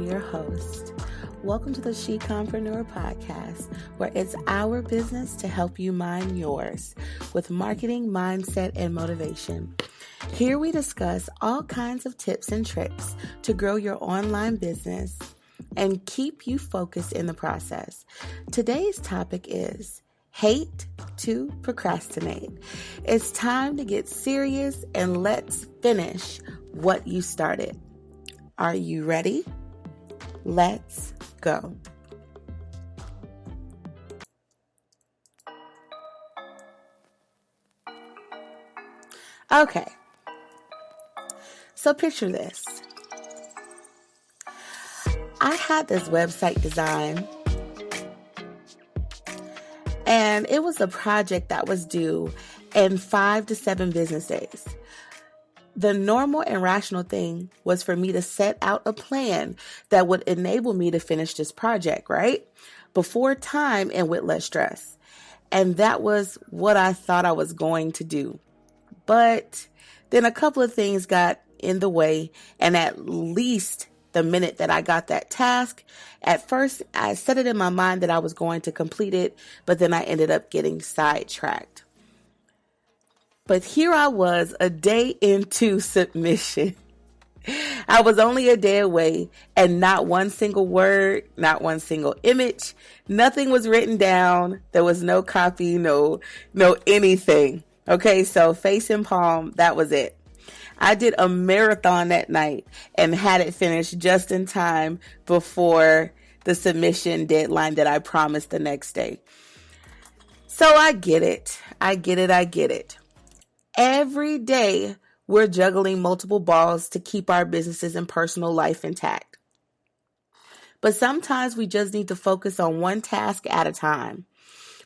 your host. Welcome to the She-Compreneur podcast, where it's our business to help you mind yours with marketing, mindset, and motivation. Here we discuss all kinds of tips and tricks to grow your online business and keep you focused in the process. Today's topic is hate to procrastinate. It's time to get serious and let's finish what you started. Are you ready? Let's go. Okay. So picture this. I had this website design, and it was a project that was due in 5 to 7 business days. The normal and rational thing was for me to set out a plan that would enable me to finish this project, right? Before time and with less stress. And that was what I thought I was going to do. But then a couple of things got in the way, and at least the minute that I got that task, at first I set it in my mind that I was going to complete it, but then I ended up getting sidetracked. But here I was a day into submission. I was only a day away, and not one single word, not one single image, nothing was written down. There was no copy, no anything. Okay, so face and palm, that was it. I did a marathon that night and had it finished just in time before the submission deadline that I promised the next day. So I get it. Every day, we're juggling multiple balls to keep our businesses and personal life intact. But sometimes we just need to focus on one task at a time.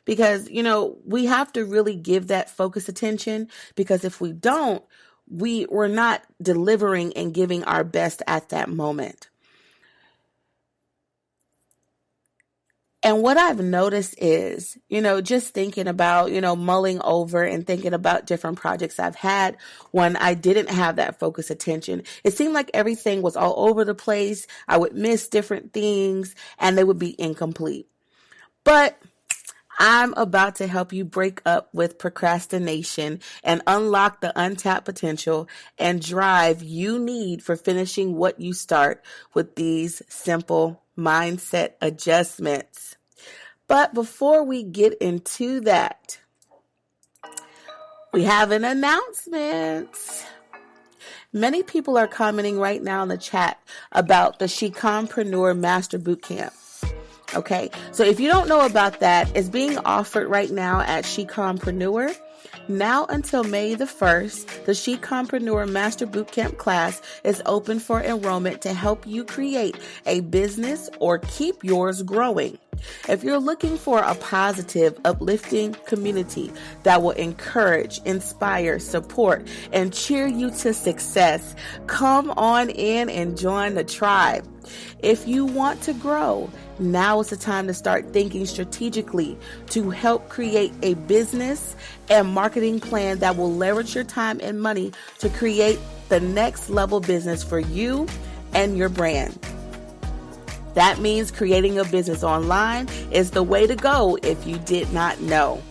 Because, we have to really give that focus attention, because if we don't, we're not delivering and giving our best at that moment. And what I've noticed is, just thinking about, mulling over and thinking about different projects I've had when I didn't have that focus attention. It seemed like everything was all over the place. I would miss different things and they would be incomplete. But I'm about to help you break up with procrastination and unlock the untapped potential and drive you need for finishing what you start with these simple mindset adjustments. But before we get into that, we have an announcement. Many people are commenting right now in the chat about the She-Compreneur Master Bootcamp. Okay, so if you don't know about that, it's being offered right now at She-Compreneur. Now until May the 1st, the She-Compreneur Master Bootcamp class is open for enrollment to help you create a business or keep yours growing. If you're looking for a positive, uplifting community that will encourage, inspire, support, and cheer you to success, come on in and join the tribe. If you want to grow, now is the time to start thinking strategically to help create a business and marketing plan that will leverage your time and money to create the next level business for you and your brand. That means creating a business online is the way to go if you did not know.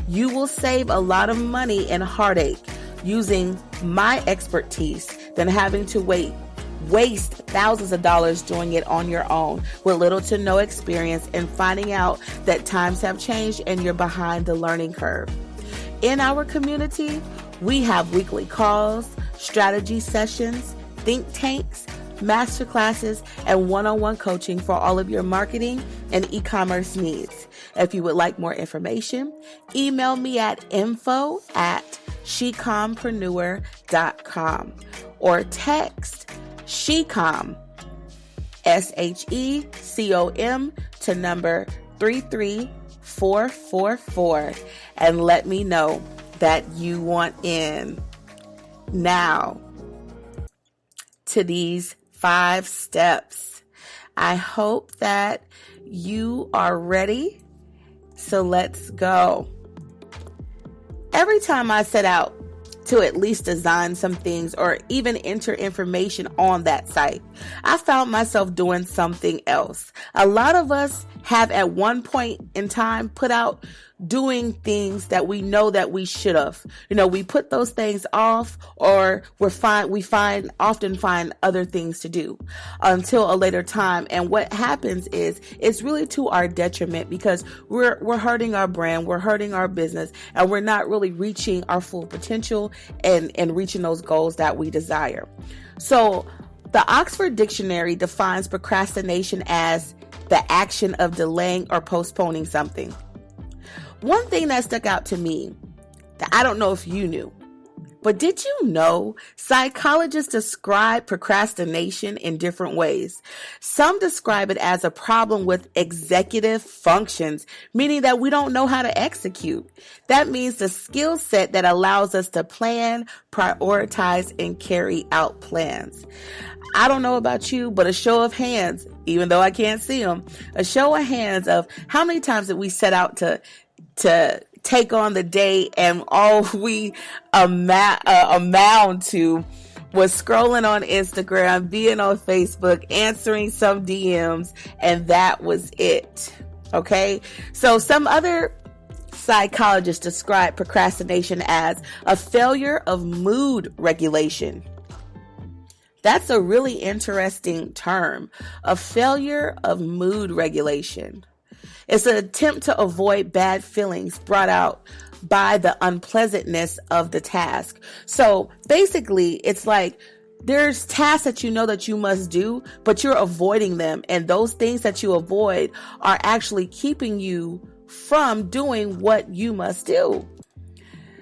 You will save a lot of money and heartache using my expertise than having to waste thousands of dollars doing it on your own with little to no experience and finding out that times have changed and you're behind the learning curve. In our community, we have weekly calls, strategy sessions, think tanks, masterclasses, and one-on-one coaching for all of your marketing and e-commerce needs. If you would like more information, email me at info@shecompreneur.com or text SHECOM, SHECOM to number 33444 and let me know that you want in. Now, to these 5 steps. I hope that you are ready. So let's go. Every time I set out to at least design some things or even enter information on that site. I found myself doing something else. A lot of us have at one point in time put out doing things that we know that we should have. We put those things off, or we often find other things to do until a later time. And what happens is it's really to our detriment, because we're hurting our brand, we're hurting our business, and we're not really reaching our full potential and reaching those goals that we desire. So the Oxford Dictionary defines procrastination as the action of delaying or postponing something. One thing that stuck out to me that I don't know if you knew, but did you know psychologists describe procrastination in different ways? Some describe it as a problem with executive functions, meaning that we don't know how to execute. That means the skill set that allows us to plan, prioritize, and carry out plans. I don't know about you, but a show of hands, even though I can't see them, a show of hands of how many times did we set out to take on the day, and all we amount to was scrolling on Instagram, being on Facebook, answering some DMs, and that was it. Okay? So some other psychologists describe procrastination as a failure of mood regulation. That's a really interesting term, a failure of mood regulation. It's an attempt to avoid bad feelings brought out by the unpleasantness of the task. So basically, it's like there's tasks that you know that you must do, but you're avoiding them. And those things that you avoid are actually keeping you from doing what you must do.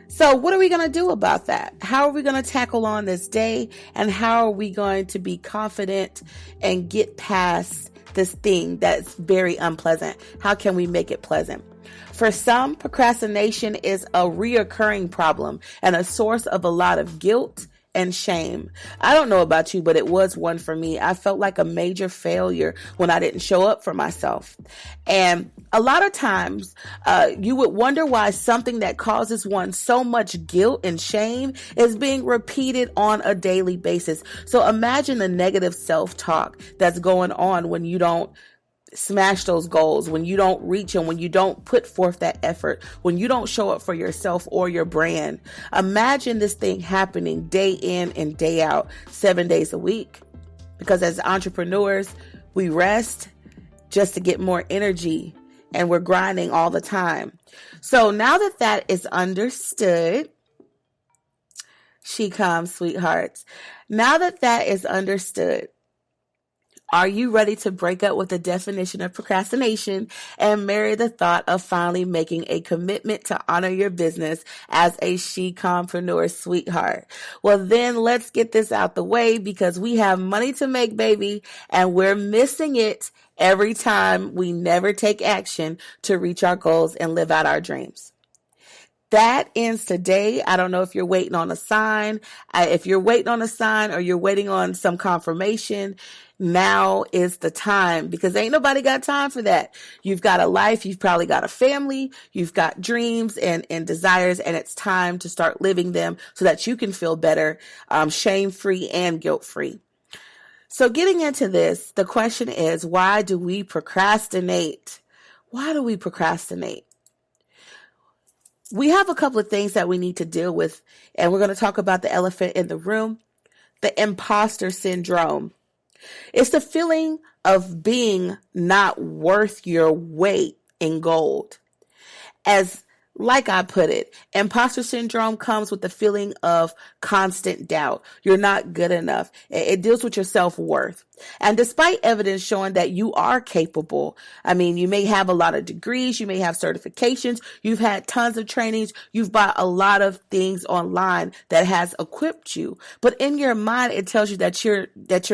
So what are we going to do about that? How are we going to tackle on this day? And how are we going to be confident and get past this thing that's very unpleasant? How can we make it pleasant? For some, procrastination is a reoccurring problem and a source of a lot of guilt and shame. I don't know about you, but it was one for me. I felt like a major failure when I didn't show up for myself. And a lot of times, you would wonder why something that causes one so much guilt and shame is being repeated on a daily basis. So imagine the negative self-talk that's going on when you don't smash those goals, when you don't reach them, when you don't put forth that effort, when you don't show up for yourself or your brand. Imagine this thing happening day in and day out, 7 days a week. Because as entrepreneurs, we rest just to get more energy, and we're grinding all the time. So now that that is understood, she comes, sweethearts. Now that that is understood, are you ready to break up with the definition of procrastination and marry the thought of finally making a commitment to honor your business as a she-compreneur, sweetheart? Well, then let's get this out the way, because we have money to make, baby, and we're missing it every time we never take action to reach our goals and live out our dreams. That ends today. I don't know if you're waiting on a sign. If you're waiting on a sign or you're waiting on some confirmation, now is the time, because ain't nobody got time for that. You've got a life. You've probably got a family. You've got dreams and desires, and it's time to start living them so that you can feel better, shame-free and guilt-free. So getting into this, the question is, why do we procrastinate? Why do we procrastinate? We have a couple of things that we need to deal with, and we're going to talk about the elephant in the room, the imposter syndrome. It's the feeling of being not worth your weight in gold. Like I put it, imposter syndrome comes with the feeling of constant doubt. You're not good enough. It deals with your self-worth. And despite evidence showing that you are capable, you may have a lot of degrees, you may have certifications, you've had tons of trainings, you've bought a lot of things online that has equipped you. But in your mind, it tells you that you're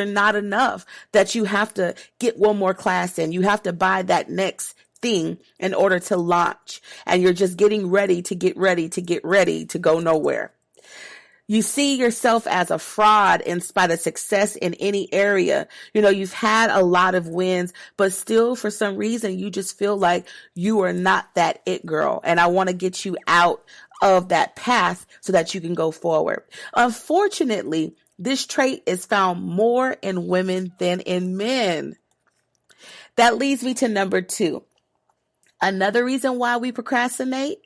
not enough, that you have to get one more class in, you have to buy that next thing in order to launch, and you're just getting ready to go nowhere. You see yourself as a fraud in spite of success in any area. You've had a lot of wins, but still for some reason you just feel like you are not that it girl. And I want to get you out of that path so that you can go forward. Unfortunately, this trait is found more in women than in men. That leads me to number 2. Another reason why we procrastinate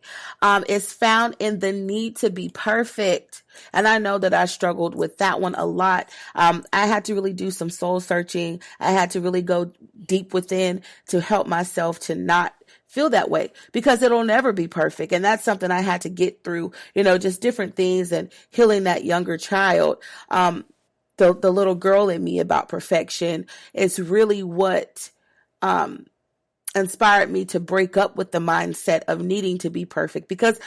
is found in the need to be perfect. And I know that I struggled with that one a lot. I had to really do some soul searching. I had to really go deep within to help myself to not feel that way, because it'll never be perfect. And that's something I had to get through, just different things and healing that younger child. The little girl in me about perfection is really what inspired me to break up with the mindset of needing to be perfect, because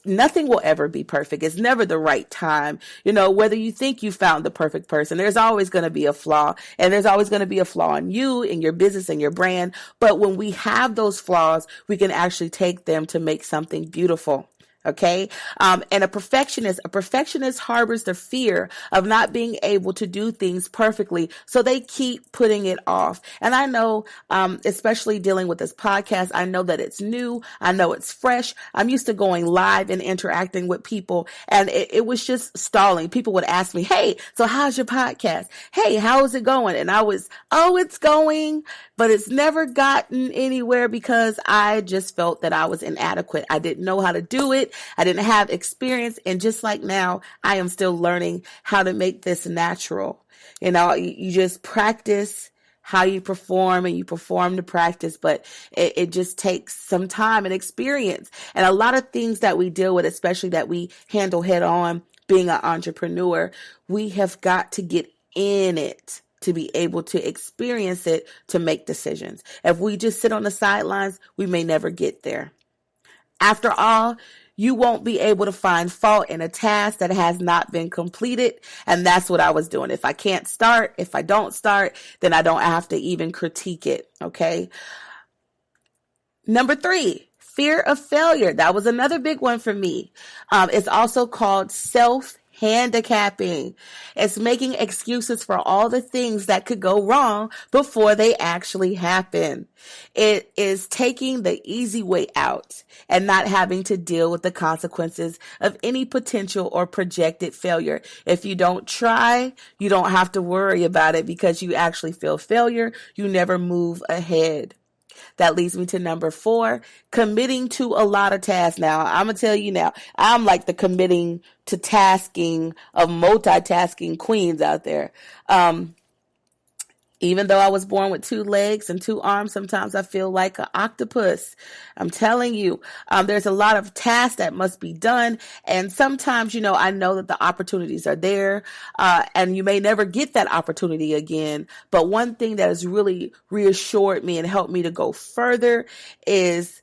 nothing will ever be perfect. It's never the right time. Whether you think you found the perfect person, there's always going to be a flaw, and there's always going to be a flaw in you, in your business, and your brand. But when we have those flaws, we can actually take them to make something beautiful. Okay. And a perfectionist harbors the fear of not being able to do things perfectly. So they keep putting it off. And I know, especially dealing with this podcast, I know that it's new. I know it's fresh. I'm used to going live and interacting with people, and it was just stalling. People would ask me, hey, so how's your podcast? Hey, how is it going? And I was, it's going, but it's never gotten anywhere because I just felt that I was inadequate. I didn't know how to do it. I didn't have experience. And just like now, I am still learning how to make this natural. You just practice how you perform, and you perform to practice, but it just takes some time and experience. And a lot of things that we deal with, especially that we handle head on being an entrepreneur, we have got to get in it to be able to experience it, to make decisions. If we just sit on the sidelines, we may never get there. After all, you won't be able to find fault in a task that has not been completed. And that's what I was doing. If I don't start, then I don't have to even critique it. Okay. Number 3, fear of failure. That was another big one for me. It's also called handicapping. It's making excuses for all the things that could go wrong before they actually happen. It is taking the easy way out and not having to deal with the consequences of any potential or projected failure. If you don't try, you don't have to worry about it, because you actually feel failure. You never move ahead. That leads me to number 4, committing to a lot of tasks. Now, I'm going to tell you now, I'm like the committing to tasking of multitasking queens out there. Even though I was born with 2 legs and 2 arms, sometimes I feel like an octopus. I'm telling you, there's a lot of tasks that must be done. And sometimes, I know that the opportunities are there, and you may never get that opportunity again. But one thing that has really reassured me and helped me to go further is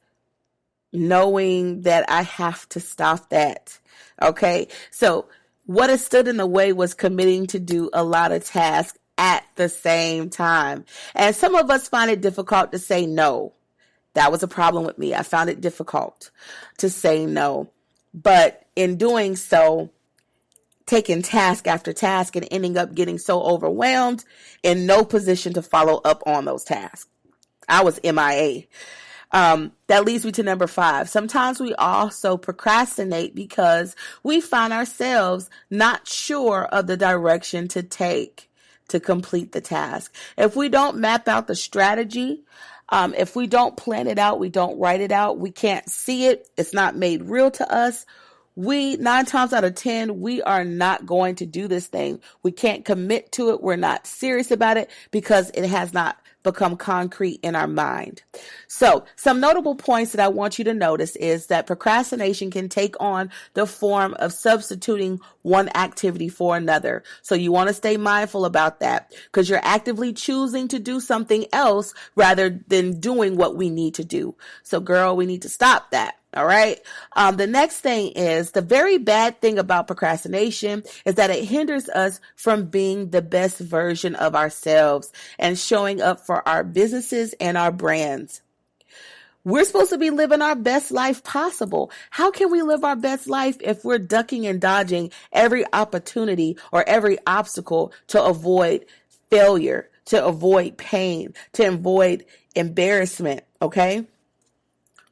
knowing that I have to stop that. Okay. So what has stood in the way was committing to do a lot of tasks at the same time. And some of us find it difficult to say no. That was a problem with me. I found it difficult to say no. But in doing so, taking task after task and ending up getting so overwhelmed, in no position to follow up on those tasks. I was MIA. That leads me to number 5. Sometimes we also procrastinate because we find ourselves not sure of the direction to take to complete the task. If we don't map out the strategy, if we don't plan it out, we don't write it out, we can't see it, it's not made real to us, 9 times out of 10, we are not going to do this thing. We can't commit to it. We're not serious about it because it has not become concrete in our mind. So some notable points that I want you to notice is that procrastination can take on the form of substituting one activity for another. So you want to stay mindful about that, because you're actively choosing to do something else rather than doing what we need to do. So girl, we need to stop that. All right. The next thing is, the very bad thing about procrastination is that it hinders us from being the best version of ourselves and showing up for our businesses and our brands. We're supposed to be living our best life possible. How can we live our best life if we're ducking and dodging every opportunity or every obstacle to avoid failure, to avoid pain, to avoid embarrassment? Okay.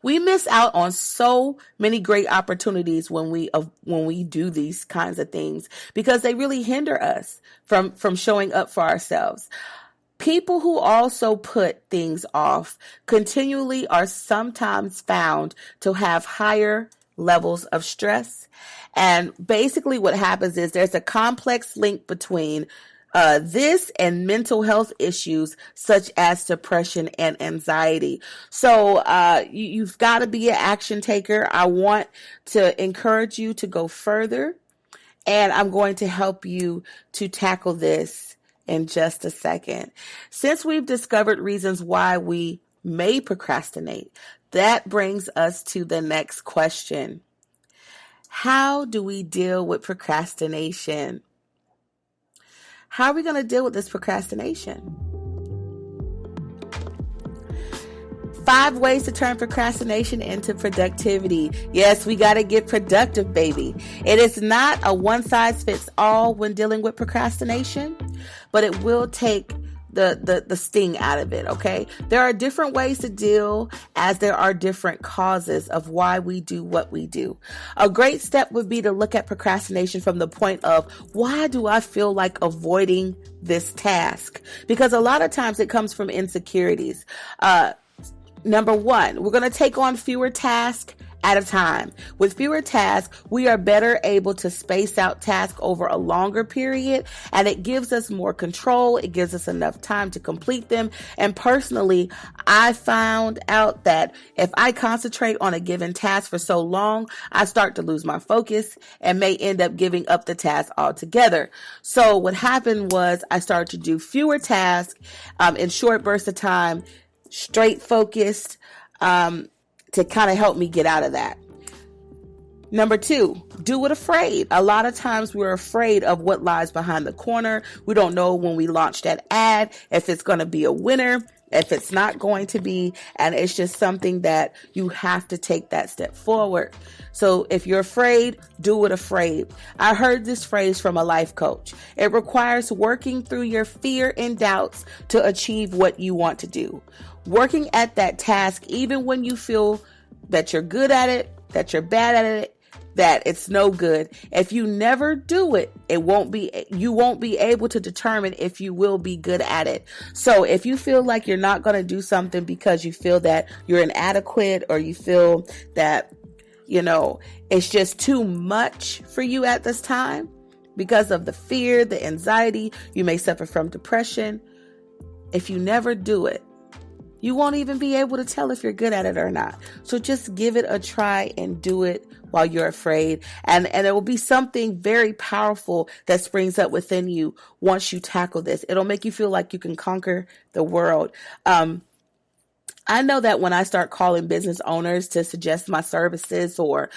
We miss out on so many great opportunities when we do these kinds of things because they really hinder us from showing up for ourselves. People who also put things off continually are sometimes found to have higher levels of stress. And basically what happens is there's a complex link between this and mental health issues such as depression and anxiety. So you've got to be an action taker. I want to encourage you to go further, and I'm going to help you to tackle this in just a second. Since we've discovered reasons why we may procrastinate, that brings us to the next question. How do we deal with procrastination? How are we going to deal with this procrastination? 5 ways to turn procrastination into productivity. Yes, we got to get productive, baby. It is not a one-size-fits-all when dealing with procrastination, but it will take the sting out of it, okay? There are different ways to deal as there are different causes of why we do what we do. A great step would be to look at procrastination from the point of, why do I feel like avoiding this task? Because a lot of times it comes from insecurities. Number 1, we're going to take on fewer tasks at a time. With fewer tasks, we are better able to space out tasks over a longer period, and it gives us more control. It gives us enough time to complete them. And personally, I found out that if I concentrate on a given task for so long, I start to lose my focus and may end up giving up the task altogether. So what happened was I started to do fewer tasks in short bursts of time, straight focused, to kind of help me get out of that. Number 2, do it afraid. A lot of times we're afraid of what lies behind the corner. We don't know when we launch that ad, if it's going to be a winner, if it's not going to be, and it's just something that you have to take that step forward. So if you're afraid, do it afraid. I heard this phrase from a life coach. It requires working through your fear and doubts to achieve what you want to do. Working at that task, even when you feel that you're good at it, that you're bad at it, that it's no good. If you never do it, you won't be able to determine if you will be good at it. So if you feel like you're not going to do something because you feel that you're inadequate, or you feel that, it's just too much for you at this time because of the fear, the anxiety, you may suffer from depression. If you never do it, you won't even be able to tell if you're good at it or not. So just give it a try and do it while you're afraid. And it will be something very powerful that springs up within you once you tackle this. It'll make you feel like you can conquer the world. I know that when I start calling business owners to suggest my services or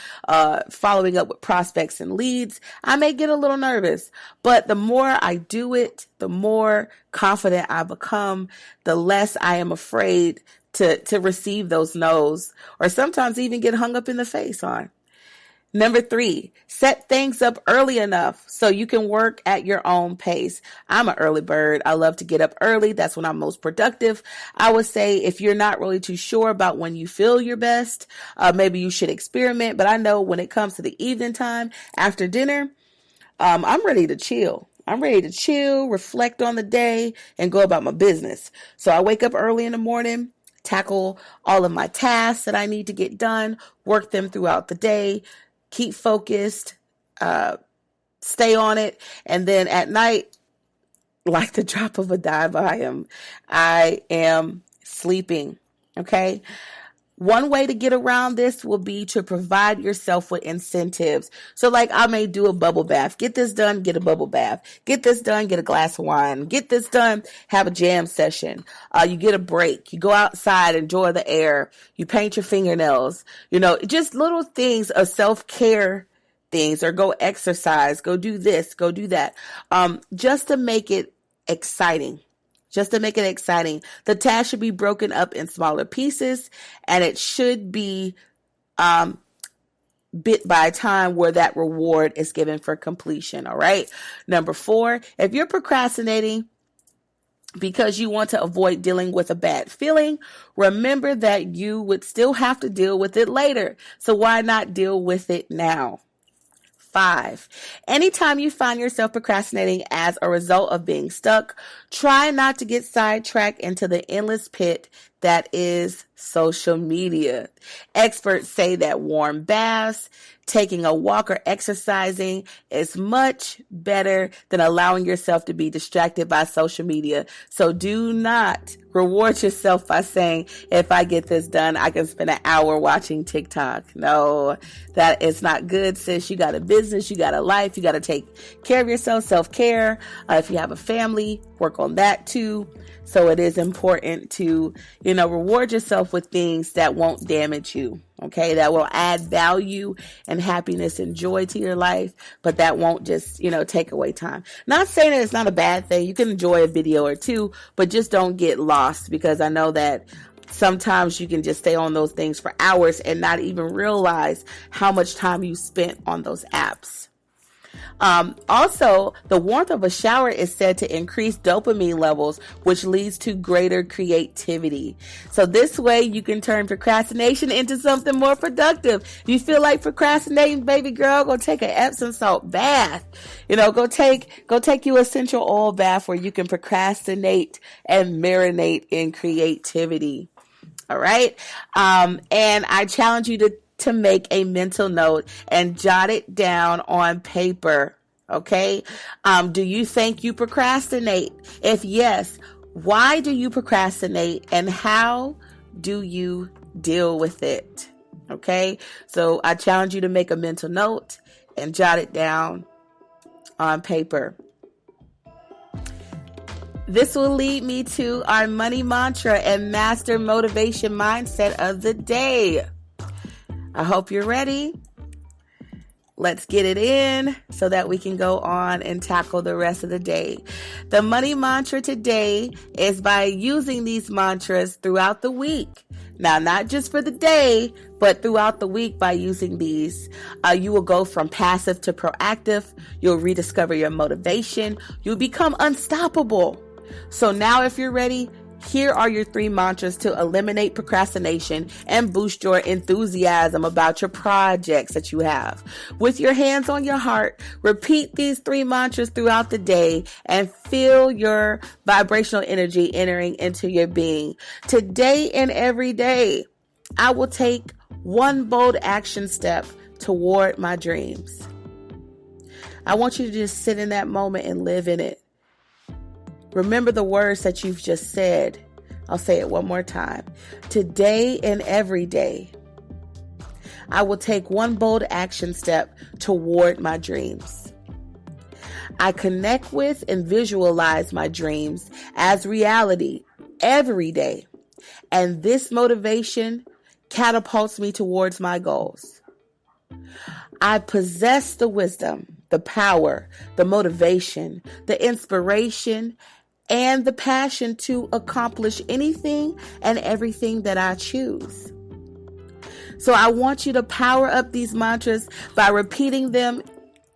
following up with prospects and leads, I may get a little nervous. But the more I do it, the more confident I become, the less I am afraid to receive those no's, or sometimes even get hung up in the face on. Number 3, set things up early enough so you can work at your own pace. I'm an early bird. I love to get up early. That's when I'm most productive. I would say if you're not really too sure about when you feel your best, maybe you should experiment. But I know when it comes to the evening time after dinner, I'm ready to chill. I'm ready to chill, reflect on the day, and go about my business. So I wake up early in the morning, tackle all of my tasks that I need to get done, work them throughout the day, keep focused, stay on it. And then at night, like the drop of a dime, I am sleeping. Okay. One way to get around this will be to provide yourself with incentives. So like I may do a bubble bath. Get this done, get a bubble bath. Get this done, get a glass of wine. Get this done, have a jam session. You get a break. You go outside, enjoy the air. You paint your fingernails. Just little things of self-care things, or go exercise, go do this, go do that. Just to make it exciting. The task should be broken up in smaller pieces, and it should be bit by time where that reward is given for completion. All right. Number 4, if you're procrastinating, because you want to avoid dealing with a bad feeling, remember that you would still have to deal with it later. So why not deal with it now? 5, anytime you find yourself procrastinating as a result of being stuck, try not to get sidetracked into the endless pit that is social media. Experts say that warm baths, taking a walk, or exercising is much better than allowing yourself to be distracted by social media. So do not reward yourself by saying, if I get this done, I can spend an hour watching TikTok. No, that is not good, sis. You got a business, you got a life, you got to take care of yourself, self-care. If you have a family, work on that too. So it is important to, reward yourself with things that won't damage you, okay? That will add value and happiness and joy to your life, but that won't just, take away time. Not saying that it's not a bad thing. You can enjoy a video or two, but just don't get lost, because I know that sometimes you can just stay on those things for hours and not even realize how much time you spent on those apps. Also, the warmth of a shower is said to increase dopamine levels, which leads to greater creativity. So this way you can turn procrastination into something more productive. You feel like procrastinating, baby girl, go take an Epsom salt bath. Go take you a essential oil bath where you can procrastinate and marinate in creativity. All right. And I challenge you to make a mental note and jot it down on paper. Okay. Do you think you procrastinate? If yes, why do you procrastinate and how do you deal with it? Okay. So I challenge you to make a mental note and jot it down on paper. This will lead me to our money mantra and master motivation mindset of the day. I hope you're ready. Let's get it in so that we can go on and tackle the rest of the day. The money mantra today is by using these mantras throughout the week. Now, not just for the day, but throughout the week by using these. You will go from passive to proactive. You'll rediscover your motivation. You'll become unstoppable. So now if you're ready, here are your 3 mantras to eliminate procrastination and boost your enthusiasm about your projects that you have. With your hands on your heart, repeat these 3 mantras throughout the day and feel your vibrational energy entering into your being. Today and every day, I will take one bold action step toward my dreams. I want you to just sit in that moment and live in it. Remember the words that you've just said. I'll say it one more time. Today and every day, I will take one bold action step toward my dreams. I connect with and visualize my dreams as reality every day. And this motivation catapults me towards my goals. I possess the wisdom, the power, the motivation, the inspiration, and the passion to accomplish anything and everything that I choose. So I want you to power up these mantras by repeating them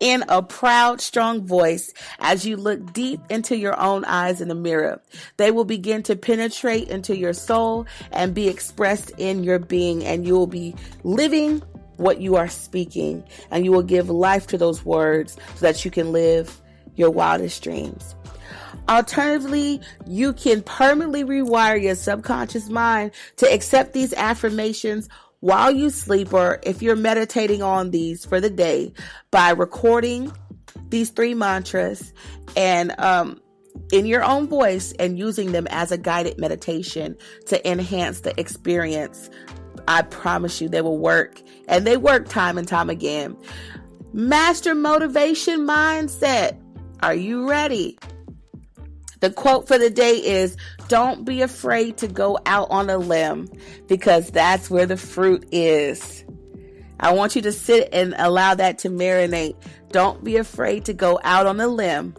in a proud, strong voice as you look deep into your own eyes in the mirror. They will begin to penetrate into your soul and be expressed in your being, and you will be living what you are speaking, and you will give life to those words so that you can live your wildest dreams. Alternatively, you can permanently rewire your subconscious mind to accept these affirmations while you sleep, or if you're meditating on these for the day, by recording these 3 mantras and in your own voice and using them as a guided meditation to enhance the experience. I promise you they will work, and they work time and time again. Master motivation mindset. Are you ready? The quote for the day is, don't be afraid to go out on a limb, because that's where the fruit is. I want you to sit and allow that to marinate. Don't be afraid to go out on a limb.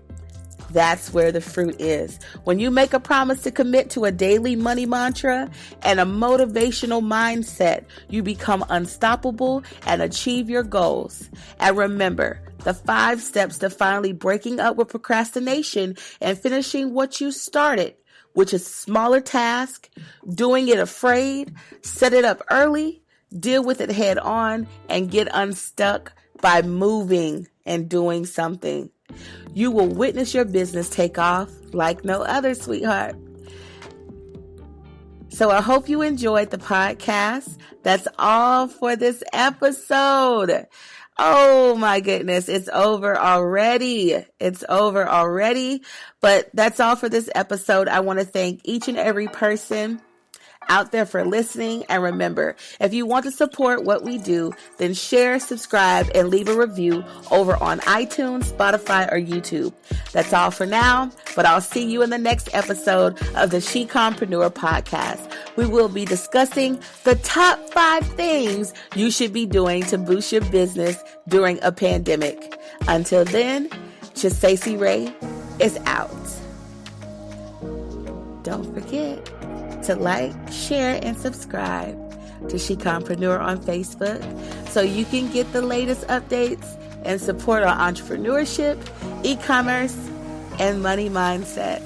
That's where the fruit is. When you make a promise to commit to a daily money mantra and a motivational mindset, you become unstoppable and achieve your goals. And remember, the 5 steps to finally breaking up with procrastination and finishing what you started which is smaller task, doing it afraid, set it up early, deal with it head on, and get unstuck by moving and doing something. You will witness your business take off like no other, sweetheart. So I hope you enjoyed the podcast. That's all for this episode. Oh my goodness, it's over already. But that's all for this episode. I want to thank each and every person out there for listening. And remember, if you want to support what we do, then share, subscribe, and leave a review over on iTunes, Spotify, or YouTube. That's all for now, but I'll see you in the next episode of the Shecompreneur podcast. We will be discussing the top 5 things you should be doing to boost your business during a pandemic. Until then, Stacey Ray is out. Don't forget to like, share, and subscribe to Shecompreneur on Facebook so you can get the latest updates and support our entrepreneurship, e-commerce, and money mindset.